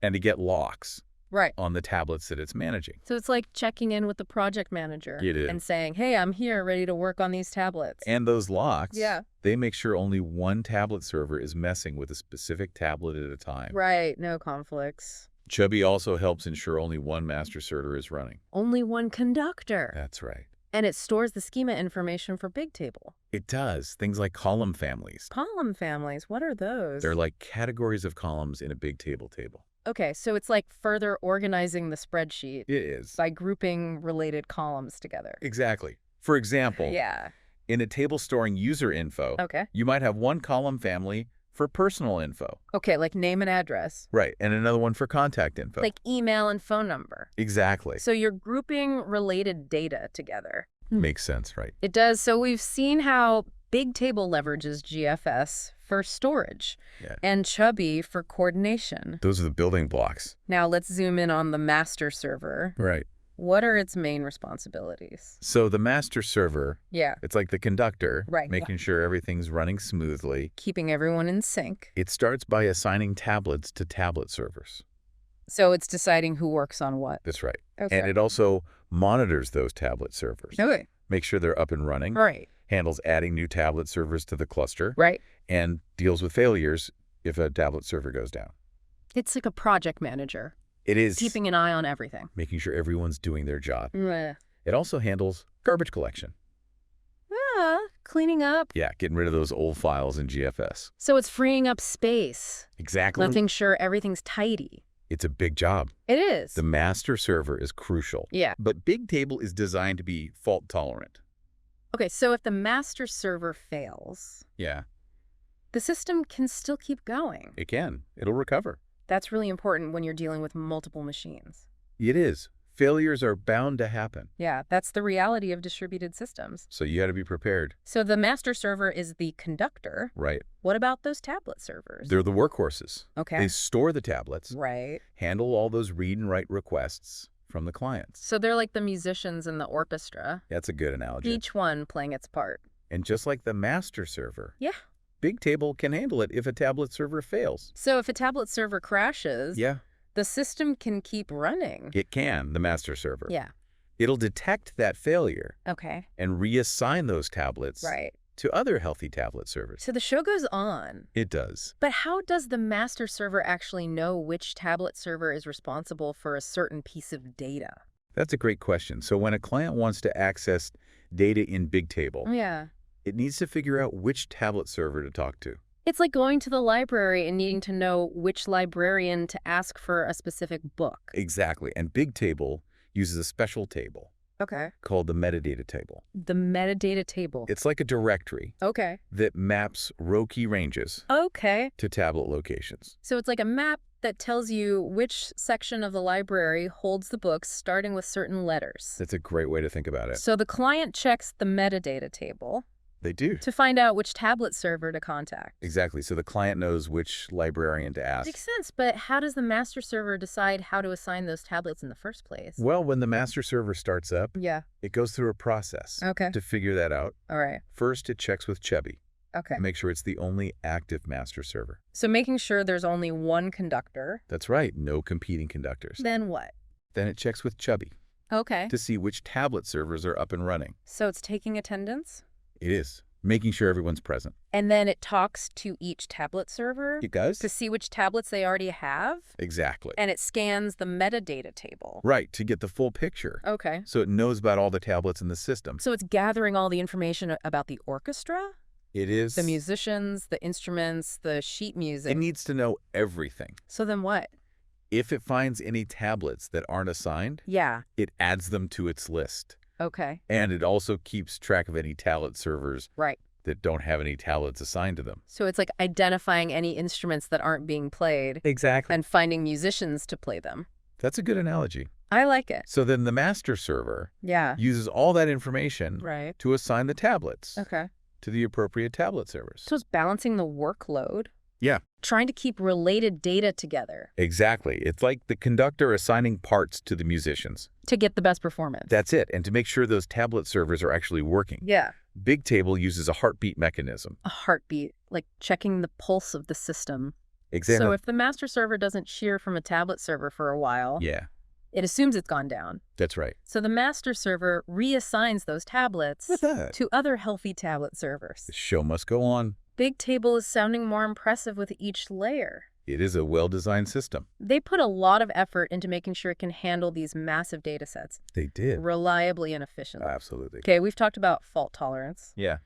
and to get locks Right. on the tablets that it's managing. So it's like checking in with the project manager It is. and saying, hey, I'm here ready to work on these tablets. And those locks, Yeah. they make sure only one tablet server is messing with a specific tablet at a time. Right. No conflicts. Chubby also helps ensure only one master server is running. Only one conductor. That's right. And it stores the schema information for Bigtable. It does. Things like column families. Column families, what are those? They're like categories of columns in a Bigtable table. Okay, so it's like further organizing the spreadsheet It is. by grouping related columns together. Exactly. For example, Yeah. in a table storing user info, Okay. you might have one column family for personal info. Okay, like name and address. Right. And another one for contact info. Like email and phone number. Exactly. So you're grouping related data together. Makes sense, right? It does. So we've seen how Bigtable leverages GFS for storage Yeah. and Chubby for coordination. Those are the building blocks. Now let's zoom in on the master server. Right. What are its main responsibilities? So the master server, Yeah, it's like the conductor, Right. making sure everything's running smoothly. keeping everyone in sync. It starts by assigning tablets to tablet servers. So it's deciding who works on what. That's right. Okay. And it also monitors those tablet servers. Okay. Make sure they're up and running. Right. Handles adding new tablet servers to the cluster. Right. And deals with failures if a tablet server goes down. It's like a project manager, It is keeping an eye on everything. making sure everyone's doing their job. Ah, It also handles garbage collection. cleaning up. Yeah, getting rid of those old files in GFS. So it's freeing up space, Exactly. making sure everything's tidy. It's a big job. It is. The master server is crucial. Yeah. But Bigtable is designed to be fault tolerant. Okay, so if the master server fails, Yeah, the system can still keep going. it can. It'll recover. That's really important when you're dealing with multiple machines. It is. Failures are bound to happen. Yeah, that's the reality of distributed systems. So you got to be prepared. So the master server is the conductor. Right. What about those tablet servers? They're the workhorses. Okay. They store the tablets, Right. handle all those read and write requests from the clients. So they're like the musicians in the orchestra, That's a good analogy. each one playing its part. And just like the master server, Yeah. Bigtable can handle it if a tablet server fails. So if a tablet server crashes, Yeah, the system can keep running. it can, the master server. Yeah. It'll detect that failure Okay. and reassign those tablets Right. to other healthy tablet servers. So the show goes on. It does. But how does the master server actually know which tablet server is responsible for a certain piece of data? That's a great question. So when a client wants to access data in Bigtable, Yeah. it needs to figure out which tablet server to talk to. It's like going to the library and needing to know which librarian to ask for a specific book. Exactly. And Bigtable uses a special table Okay. called the metadata table. The metadata table. It's like a directory Okay. that maps row key ranges Okay. to tablet locations. So it's like a map that tells you which section of the library holds the books starting with certain letters. That's a great way to think about it. So the client checks the metadata table They do. to find out which tablet server to contact. Exactly. So the client knows which librarian to ask. Makes sense, but how does the master server decide how to assign those tablets in the first place? Well, when the master server starts up, Yeah. it goes through a process Okay. to figure that out. All right. First, it checks with Chubby Okay. to make sure it's the only active master server. So making sure there's only one conductor. That's right. No competing conductors. Then what? Then it checks with Chubby Okay. to see which tablet servers are up and running. So it's taking attendance? It is. Making sure everyone's present. And then it talks to each tablet server It does? to see which tablets they already have? Exactly. And it scans the metadata table. Right, to get the full picture. Okay. So it knows about all the tablets in the system. So it's gathering all the information about the orchestra, It is. the musicians, the instruments, the sheet music. It needs to know everything. So then what? If it finds any tablets that aren't assigned, Yeah. it adds them to its list. Okay. And it also keeps track of any tablet servers Right. that don't have any tablets assigned to them. So it's like identifying any instruments that aren't being played Exactly. and finding musicians to play them. That's a good analogy. I like it. So then the master server Yeah. uses all that information Right. to assign the tablets Okay. to the appropriate tablet servers. So it's balancing the workload. Yeah. Trying to keep related data together Exactly. It's like the conductor assigning parts to the musicians. to get the best performance. That's it. And to make sure those tablet servers are actually working. Yeah. Bigtable uses a heartbeat mechanism. A heartbeat, like checking the pulse of the system. Exactly. So if the master server doesn't cheer from a tablet server for a while, Yeah, it assumes it's gone down. that's right. So the master server reassigns those tablets What's that? to other healthy tablet servers. The show must go on. Bigtable is sounding more impressive with each layer. It is a well-designed system. They put a lot of effort into making sure it can handle these massive data sets They did. reliably and efficiently. Absolutely. Okay, we've talked about fault tolerance. Yeah.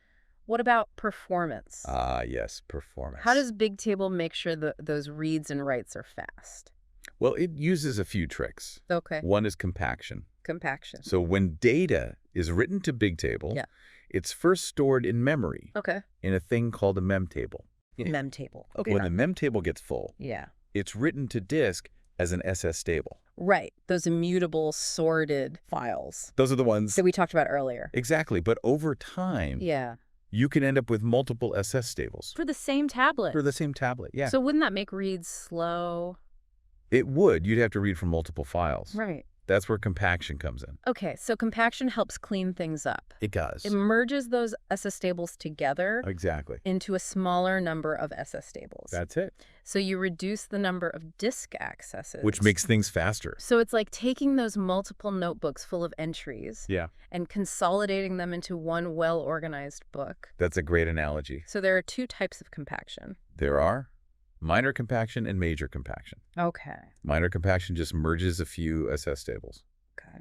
What about performance? Ah, yes, performance. How does Bigtable make sure that those reads and writes are fast? Well, it uses a few tricks. Okay, One is compaction. compaction. So when data is written to Bigtable, Yeah. it's first stored in memory Okay. in a thing called a memtable. Yeah. Memtable. Okay. When the memtable gets full, Yeah. it's written to disk as an SS stable. Right. Those immutable sorted files Those are the ones. that we talked about earlier. Exactly. But over time, Yeah. you can end up with multiple SS stables For the same tablet. for the same tablet. Yeah. So wouldn't that make reads slow? It would. You'd have to read from multiple files. Right. That's where compaction comes in. Okay, so compaction helps clean things up. It does. It merges those SS stables together Exactly. into a smaller number of SS stables. That's it. So you reduce the number of disk accesses. Which makes things faster. So it's like taking those multiple notebooks full of entries Yeah. and consolidating them into one well-organized book. That's a great analogy. So there are two types of compaction. There are minor compaction and major compaction. Okay. Minor compaction just merges a few SS stables. Okay.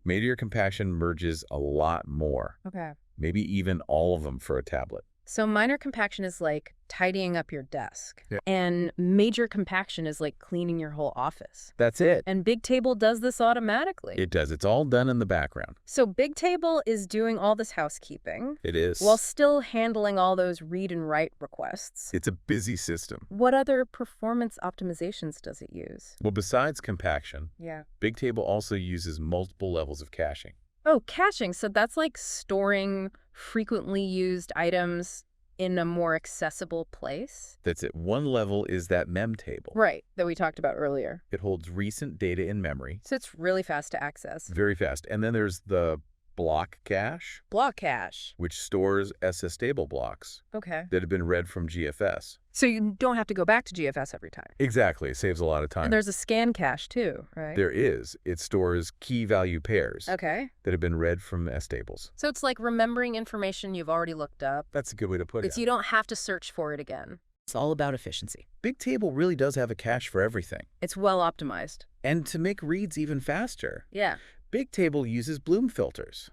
Major compaction merges a lot more, Okay. maybe even all of them for a tablet. So minor compaction is like tidying up your desk. Yeah. And major compaction is like cleaning your whole office. That's it. And Bigtable does this automatically. It does. It's all done in the background. So Bigtable is doing all this housekeeping It is. while still handling all those read and write requests. It's a busy system. What other performance optimizations does it use? Well, besides compaction, Yeah. Bigtable also uses multiple levels of caching. Oh, caching. So that's like storing frequently used items in a more accessible place? That's it. One level is that mem table. Right, that we talked about earlier. It holds recent data in memory. So it's really fast to access. Very fast. And then there's the block cache, Block cache. which stores SS-stable blocks Okay. that have been read from GFS. So you don't have to go back to GFS every time. Exactly. It saves a lot of time. And there's a scan cache too, right? There is. It stores key value pairs Okay. that have been read from S-tables. So it's like remembering information you've already looked up. That's a good way to put It's it. you don't have to search for it again. It's all about efficiency. Bigtable really does have a cache for everything. It's well optimized. And to make reads even faster, Yeah. Bigtable uses Bloom filters.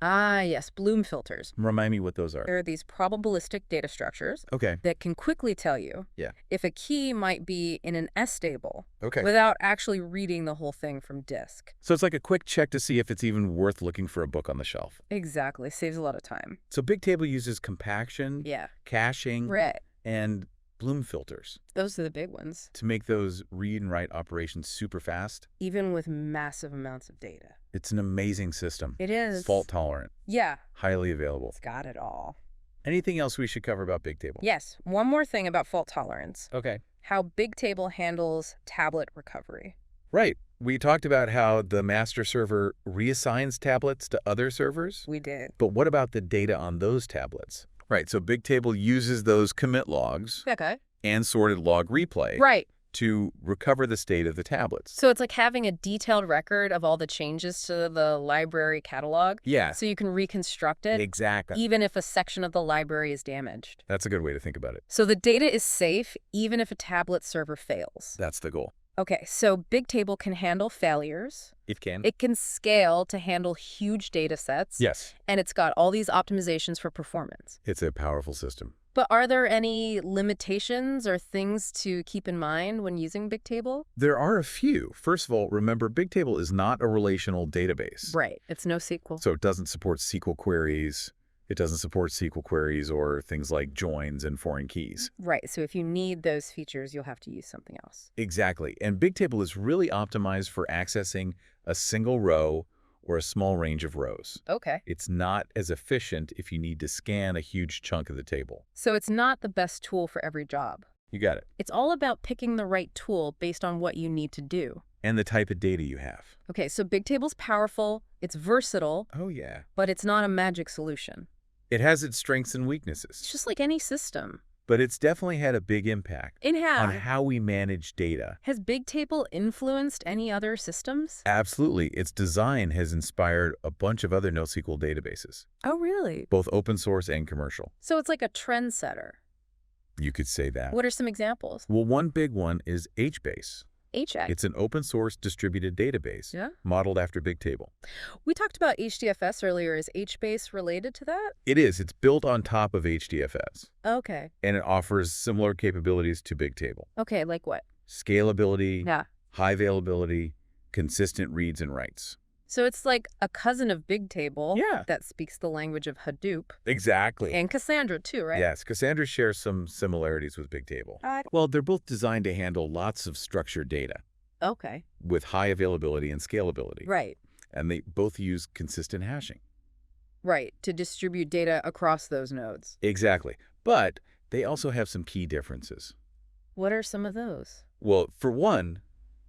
Ah, yes, Bloom filters. Remind me what those are. There are these probabilistic data structures Okay. that can quickly tell you Yeah. if a key might be in an S table Okay. without actually reading the whole thing from disk. So it's like a quick check to see if it's even worth looking for a book on the shelf. Exactly. Saves a lot of time. So Bigtable uses compaction, Yeah. caching, Right. and Bloom filters Those are the big ones. to make those read and write operations super fast. Even with massive amounts of data. It's an amazing system. It is. Fault tolerant, Yeah. highly available. It's got it all. Anything else we should cover about Bigtable? Yes. One more thing about fault tolerance. Okay. How Bigtable handles tablet recovery. Right. We talked about how the master server reassigns tablets to other servers. We did. But what about the data on those tablets? Right. So Bigtable uses those commit logs Okay. and sorted log replay Right. to recover the state of the tablets. So it's like having a detailed record of all the changes to the library catalog. Yeah, So you can reconstruct it, exactly. even if a section of the library is damaged. That's a good way to think about it. So the data is safe, even if a tablet server fails. That's the goal. Okay, so Bigtable can handle failures. It can. It can scale to handle huge data sets. Yes. And it's got all these optimizations for performance. It's a powerful system. But are there any limitations or things to keep in mind when using Bigtable? There are a few. First of all, remember Bigtable is not a relational database. Right, it's no SQL. So it doesn't support SQL queries. It doesn't support SQL queries or things like joins and foreign keys. Right, so if you need those features, you'll have to use something else. Exactly. And Bigtable is really optimized for accessing a single row or a small range of rows. Okay. It's not as efficient if you need to scan a huge chunk of the table. So it's not the best tool for every job. You got it. It's all about picking the right tool based on what you need to do. And the type of data you have. Okay, so Bigtable's powerful, it's versatile, Oh, yeah. but it's not a magic solution. It has its strengths and It's weaknesses, just like any system. but it's definitely had a big impact It on has. how we manage data. Has Bigtable influenced any other systems? Absolutely. Its design has inspired a bunch of other NoSQL databases, Oh, really? both open source and commercial. So it's like a trendsetter. You could say that. What are some examples? Well, one big one is HBase. HX. It's an open source distributed database Yeah. modeled after Bigtable. We talked about HDFS earlier. Is HBase related to that? It is. It's built on top of HDFS, Okay. and it offers similar capabilities to Bigtable. Okay, like what? Scalability, Yeah. high availability, consistent reads and writes. So it's like a cousin of Bigtable Yeah. that speaks the language of Hadoop. Exactly. And Cassandra too, right? Yes, Cassandra shares some similarities with Bigtable. Uh, Well, they're both designed to handle lots of structured data Okay. with high availability and scalability. Right. And they both use consistent hashing. Right. To distribute data across those nodes. Exactly. But they also have some key differences. What are some of those? Well, for one,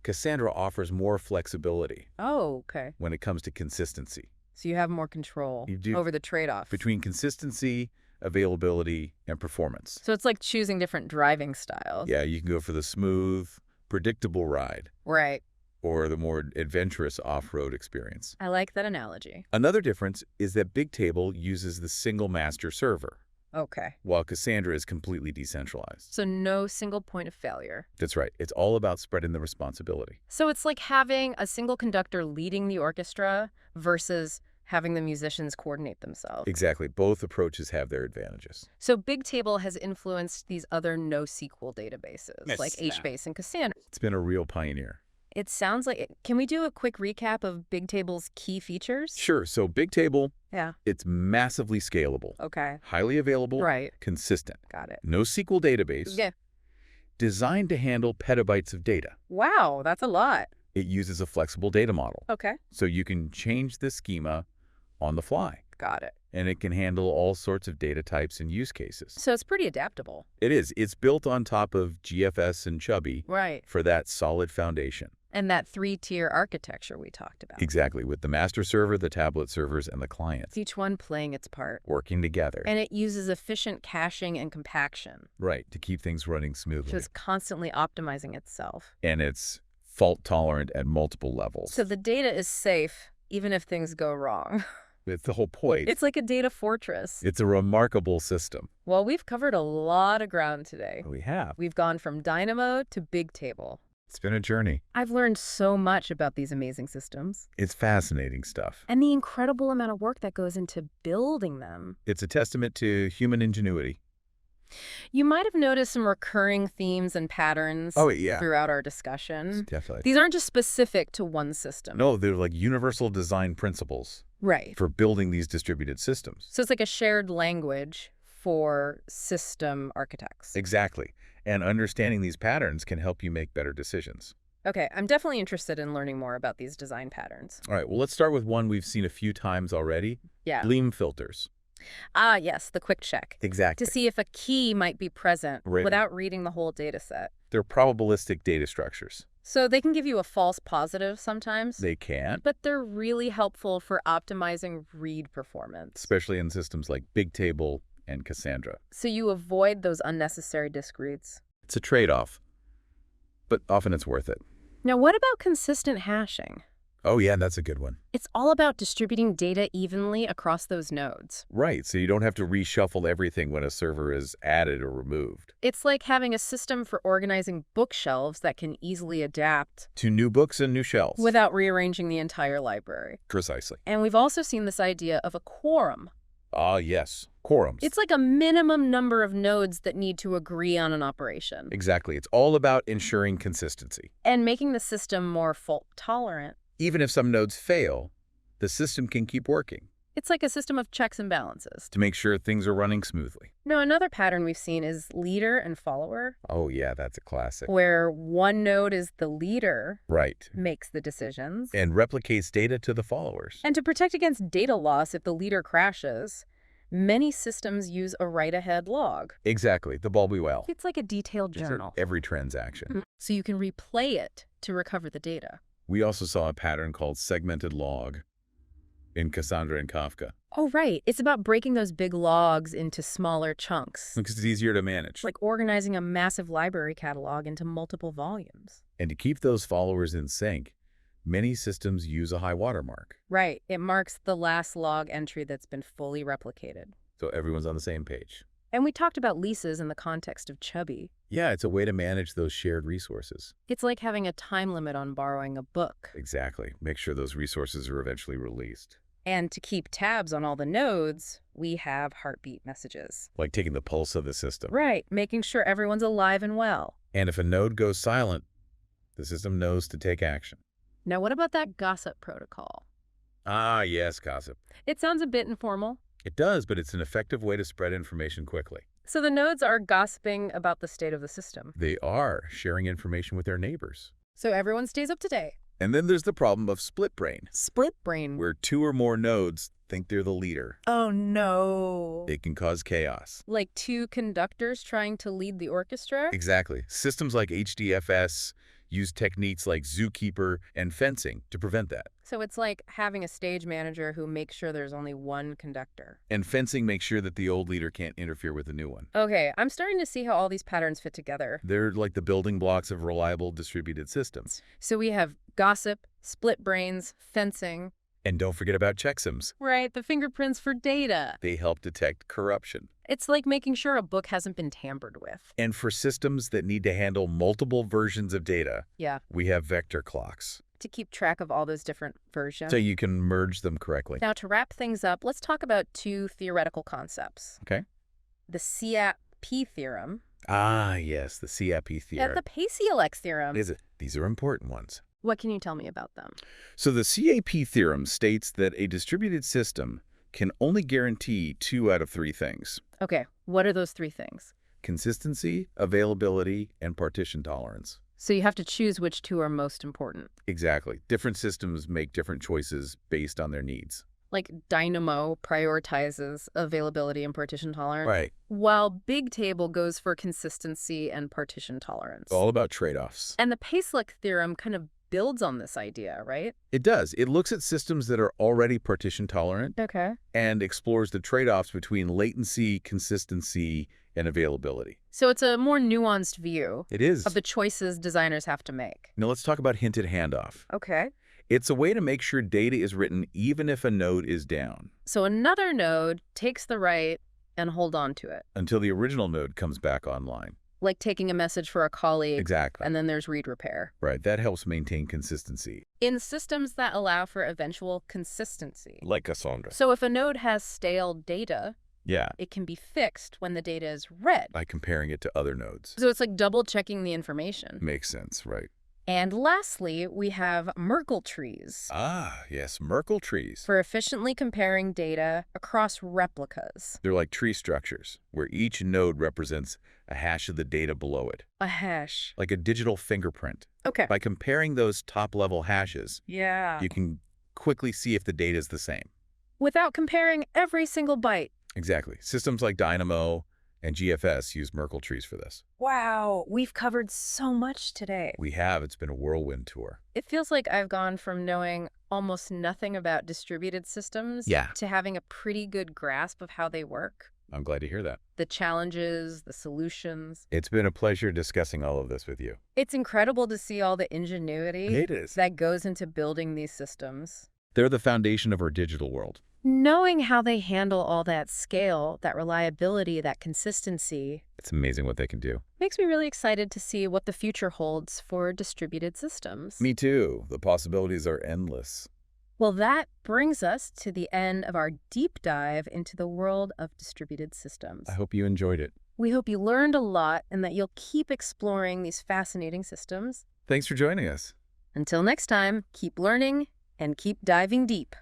Cassandra offers more flexibility Oh, okay. when it comes to consistency. So you have more control You do. over the trade-off. Between consistency, availability, and performance. So it's like choosing different driving styles. Yeah, you can go for the smooth, predictable ride Right. or the more adventurous off-road experience. I like that analogy. Another difference is that Bigtable uses the single master server, Okay. while Cassandra is completely decentralized. So no single point of failure. That's right. It's all about spreading the responsibility. So it's like having a single conductor leading the orchestra versus having the musicians coordinate themselves. Exactly. Both approaches have their advantages. So Bigtable has influenced these other NoSQL databases, Yes. like HBase and Cassandra. It's been a real pioneer. It sounds like it. Can we do a quick recap of Bigtable's key features? Sure. So Bigtable, Yeah. it's massively scalable, Okay. highly available, Right. consistent. Got it. NoSQL database, Yeah. designed to handle petabytes of data. Wow, that's a lot. It uses a flexible data model, Okay. so you can change the schema on the fly. Got it. And it can handle all sorts of data types and use cases. So it's pretty adaptable. It is. It's built on top of GFS and Chubby Right. for that solid foundation. And that 3-tier architecture we talked about. Exactly, with the master server, the tablet servers, and the clients Each one playing its part. working together. And it uses efficient caching and compaction. Right, to keep things running smoothly. So it's constantly optimizing itself. And it's fault tolerant at multiple levels. So the data is safe, even if things go wrong. It's the whole point. It's like a data fortress. It's a remarkable system. Well, we've covered a lot of ground today. We have. We've gone from Dynamo to Bigtable. It's been a journey. I've learned so much about these amazing systems It's fascinating stuff. and the incredible amount of work that goes into building them. It's a testament to human ingenuity. You might have noticed some recurring themes and patterns throughout our discussion. Definitely. These aren't just specific to one system. No, they're like universal design principles Right. for building these distributed systems. So it's like a shared language for system architects. Exactly. And understanding these patterns can help you make better decisions. Okay, I'm definitely interested in learning more about these design patterns. All right, well, let's start with one we've seen a few times already. Yeah. Gleam filters. Ah, yes, the quick check. Exactly. To see if a key might be present Right. without reading the whole data set. They're probabilistic data structures. So they can give you a false positive sometimes, They can, but they're really helpful for optimizing read performance. especially in systems like Bigtable and Cassandra. So you avoid those unnecessary disk reads. It's a trade-off, but often it's worth it. Now, what about consistent hashing? Oh, yeah, that's a good one. It's all about distributing data evenly across those nodes. Right, so you don't have to reshuffle everything when a server is added or removed. It's like having a system for organizing bookshelves that can easily adapt To new books and new shelves. without rearranging the entire library. Precisely. And we've also seen this idea of a quorum. Ah, yes. Quorums. It's like a minimum number of nodes that need to agree on an operation Exactly. It's all about ensuring consistency. and making the system more fault tolerant. Even if some nodes fail, the system can keep working It's like a system of checks and balances. to make sure things are running smoothly. Now, another pattern we've seen is leader and follower, Oh, yeah, that's a classic. where one node is the leader, Right. makes the decisions. And replicates data to the followers. And to protect against data loss if the leader crashes, many systems use a write-ahead log. Exactly. The ball be well. It's like a detailed Just for journal. every transaction. So you can replay it to recover the data. We also saw a pattern called segmented log in Cassandra and Kafka. Oh, right. It's about breaking those big logs into smaller chunks. Because it's easier to manage. It's like organizing a massive library catalog into multiple volumes. And to keep those followers in sync, many systems use a high watermark. Right. It marks the last log entry that's been fully replicated. So everyone's on the same page. And we talked about leases in the context of Chubby. Yeah, it's a way to manage those shared resources. It's like having a time limit on borrowing a book. Exactly. Make sure those resources are eventually released. And to keep tabs on all the nodes, we have heartbeat messages. Like taking the pulse of the system. Right, making sure everyone's alive and well. And if a node goes silent, the system knows to take action. Now, what about that gossip protocol? Ah, yes, gossip. It sounds a bit informal. It does, but it's an effective way to spread information quickly. So the nodes are gossiping about the state of the system. They are sharing information with their neighbors. So everyone stays up to date. And then there's the problem of split brain, Split brain. where two or more nodes think they're the leader. Oh, no. It can cause chaos. Like two conductors trying to lead the orchestra? Exactly. Systems like HDFS use techniques like zookeeper and fencing to prevent that. So it's like having a stage manager who makes sure there's only one conductor. And fencing makes sure that the old leader can't interfere with the new one. Okay, I'm starting to see how all these patterns fit together. They're like the building blocks of reliable distributed systems. So we have gossip, split brains, fencing. And don't forget about checksums. Right, the fingerprints for data. They help detect corruption. It's like making sure a book hasn't been tampered with. And for systems that need to handle multiple versions of data, Yeah. we have vector clocks. to keep track of all those different versions. So you can merge them correctly. Now, to wrap things up, let's talk about two theoretical concepts. Okay. The CAP theorem. Ah, yes, the CAP theorem. And the Paciolek theorem. These are important ones. What can you tell me about them? So the CAP theorem states that a distributed system can only guarantee 2 out of 3 things: Okay, what are those 3 things? consistency, availability, and partition tolerance. So you have to choose which 2 are most important. Exactly. Different systems make different choices based on their needs. Like Dynamo prioritizes availability and partition tolerance, Right. while Bigtable goes for consistency and partition tolerance. All about trade-offs. And the Paciolek theorem kind of builds on this idea, right? It does. It looks at systems that are already partition tolerant Okay. and explores the trade-offs between latency, consistency, and availability. So it's a more nuanced view It is. of the choices designers have to make. Now let's talk about hinted handoff. Okay. It's a way to make sure data is written even if a node is down, So another node takes the write and hold on to it, until the original node comes back online. like taking a message for a colleague, Exactly. and then there's read repair. Right. That helps maintain consistency. In systems that allow for eventual consistency. Like Cassandra. So if a node has stale data, Yeah. it can be fixed when the data is read. By comparing it to other nodes. So it's like double checking the information. Makes sense, right? And lastly, we have Merkle trees Ah, yes, Merkle trees. for efficiently comparing data across replicas. They're like tree structures, where each node represents a hash of the data below it, A hash. like a digital fingerprint. Okay. By comparing those top-level hashes, Yeah. you can quickly see if the data is the same. Without comparing every single byte. Exactly. Systems like Dynamo and GFS use Merkle trees for this. Wow, we've covered so much today. We have. It's been a whirlwind tour. It feels like I've gone from knowing almost nothing about distributed systems to having a pretty good grasp of how they work. I'm glad to hear that. The challenges, the solutions. It's been a pleasure discussing all of this with you. It's incredible to see all the ingenuity It is. that goes into building these systems. They're the foundation of our digital world. Knowing how they handle all that scale, that reliability, that consistency, It's amazing what they can do. makes me really excited to see what the future holds for distributed systems. Me too. The possibilities are endless. Well, that brings us to the end of our deep dive into the world of distributed systems. I hope you enjoyed it. We hope you learned a lot and that you'll keep exploring these fascinating systems. Thanks for joining us. Until next time, keep learning and keep diving deep.